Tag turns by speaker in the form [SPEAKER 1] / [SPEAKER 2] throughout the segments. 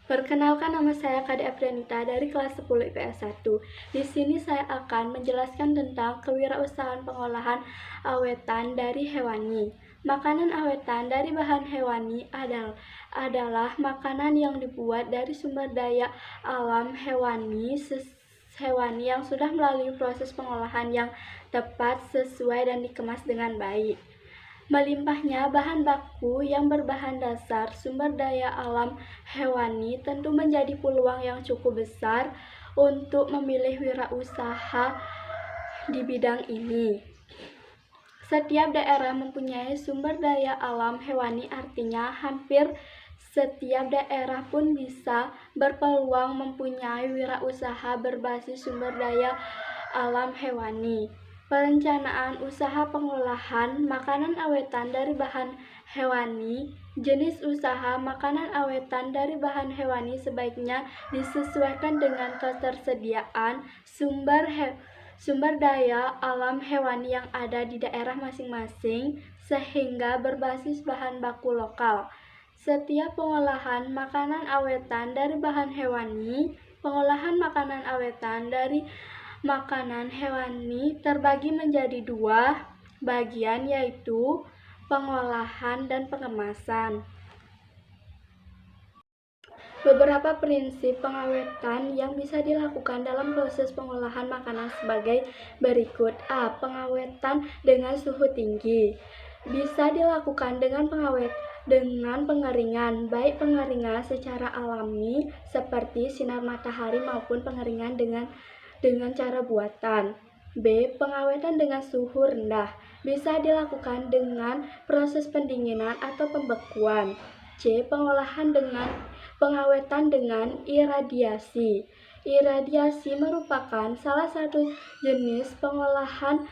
[SPEAKER 1] Perkenalkan, nama saya Kade Aprianita dari kelas 10 IPS 1. Di sini saya akan menjelaskan tentang kewirausahaan pengolahan awetan dari hewani. Makanan awetan dari bahan hewani adalah makanan yang dibuat dari sumber daya alam hewani yang sudah melalui proses pengolahan yang tepat, sesuai, dan dikemas dengan baik. Melimpahnya bahan baku yang berbahan dasar sumber daya alam hewani tentu menjadi peluang yang cukup besar untuk memilih wirausaha di bidang ini. Setiap daerah mempunyai sumber daya alam hewani, artinya hampir setiap daerah pun bisa berpeluang mempunyai wirausaha berbasis sumber daya alam hewani. Perencanaan usaha pengolahan makanan awetan dari bahan hewani. Jenis usaha makanan awetan dari bahan hewani sebaiknya disesuaikan dengan ketersediaan sumber daya alam hewani yang ada di daerah masing-masing, sehingga berbasis bahan baku lokal. Setiap pengolahan makanan awetan dari bahan hewani. Pengolahan makanan awetan dari makanan hewani terbagi menjadi dua bagian, yaitu pengolahan dan pengemasan. Beberapa prinsip pengawetan yang bisa dilakukan dalam proses pengolahan makanan sebagai berikut. A. Pengawetan dengan suhu tinggi. Bisa dilakukan dengan pengeringan, baik pengeringan secara alami seperti sinar matahari maupun pengeringan dengan cara buatan. B. Pengawetan dengan suhu rendah. Bisa dilakukan dengan proses pendinginan atau pembekuan. C. Pengawetan dengan iradiasi. Iradiasi merupakan salah satu jenis pengolahan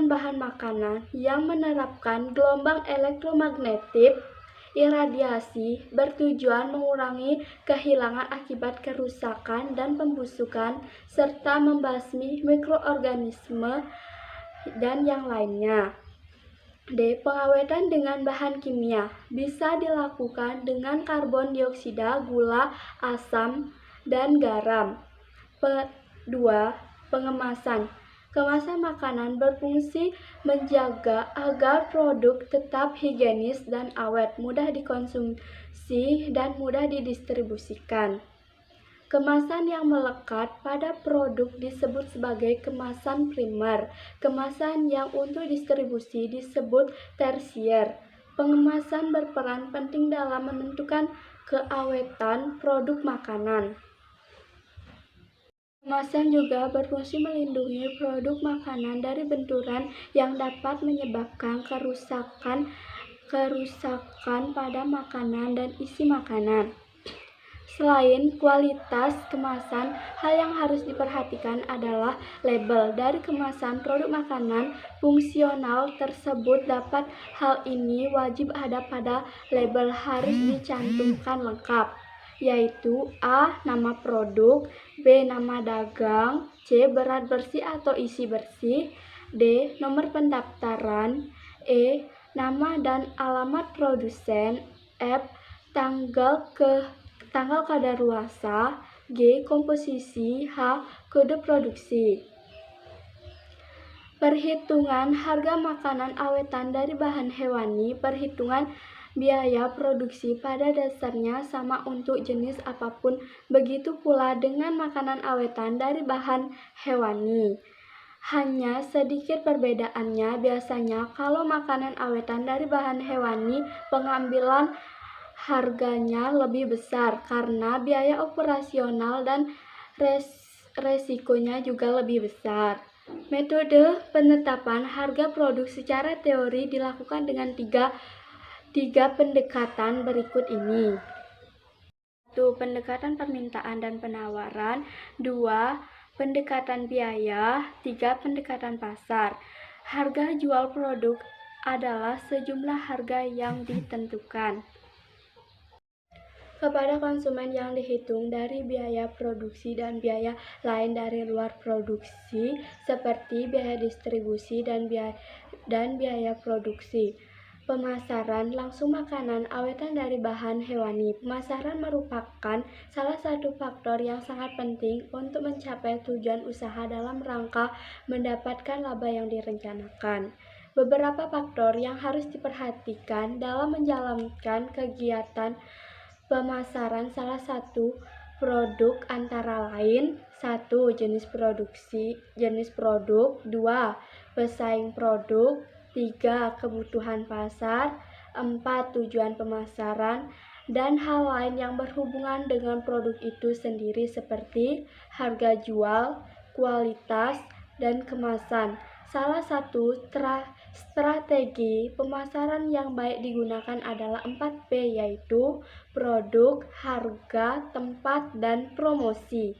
[SPEAKER 1] bahan makanan yang menerapkan gelombang elektromagnetik. Iradiasi bertujuan mengurangi kehilangan akibat kerusakan dan pembusukan, serta membasmi mikroorganisme dan yang lainnya. D. Pengawetan dengan bahan kimia. Bisa dilakukan dengan karbon dioksida, gula, asam, dan garam. 2. Pengemasan. Kemasan makanan berfungsi menjaga agar produk tetap higienis dan awet, mudah dikonsumsi, dan mudah didistribusikan. Kemasan yang melekat pada produk disebut sebagai kemasan primer. Kemasan yang untuk distribusi disebut tersier. Pengemasan berperan penting dalam menentukan keawetan produk makanan. Kemasan juga berfungsi melindungi produk makanan dari benturan yang dapat menyebabkan kerusakan pada makanan dan isi makanan. Selain kualitas kemasan, hal yang harus diperhatikan adalah label dari kemasan produk makanan fungsional tersebut. Hal ini wajib ada pada label, harus dicantumkan lengkap, yaitu A. Nama produk, B. Nama dagang, C. Berat bersih atau isi bersih, D. Nomor pendaftaran, E. Nama dan alamat produsen, F. Tanggal kadaluarsa, G. Komposisi, H. Kode produksi. Perhitungan harga makanan awetan dari bahan hewani. Perhitungan biaya produksi pada dasarnya sama untuk jenis apapun. Begitu pula dengan makanan awetan dari bahan hewani. Hanya sedikit perbedaannya. Biasanya kalau makanan awetan dari bahan hewani, pengambilan harganya lebih besar karena biaya operasional dan resikonya juga lebih besar. Metode penetapan harga produk secara teori dilakukan dengan tiga pendekatan berikut ini. 1. Pendekatan permintaan dan penawaran. 2. Pendekatan biaya. 3. Pendekatan pasar. Harga jual produk adalah sejumlah harga yang ditentukan kepada konsumen yang dihitung dari biaya produksi dan biaya lain dari luar produksi, seperti biaya distribusi dan biaya produksi. Pemasaran langsung makanan awetan dari bahan hewani. Pemasaran merupakan salah satu faktor yang sangat penting untuk mencapai tujuan usaha dalam rangka mendapatkan laba yang direncanakan. Beberapa faktor yang harus diperhatikan dalam menjalankan kegiatan pemasaran salah satu produk antara lain: 1. Jenis produk, 2. Pesaing produk, 3. Kebutuhan pasar, 4. Tujuan pemasaran, dan hal lain yang berhubungan dengan produk itu sendiri seperti harga jual, kualitas, dan kemasan. Salah satu strategi pemasaran yang baik digunakan adalah 4P, yaitu produk, harga, tempat, dan promosi.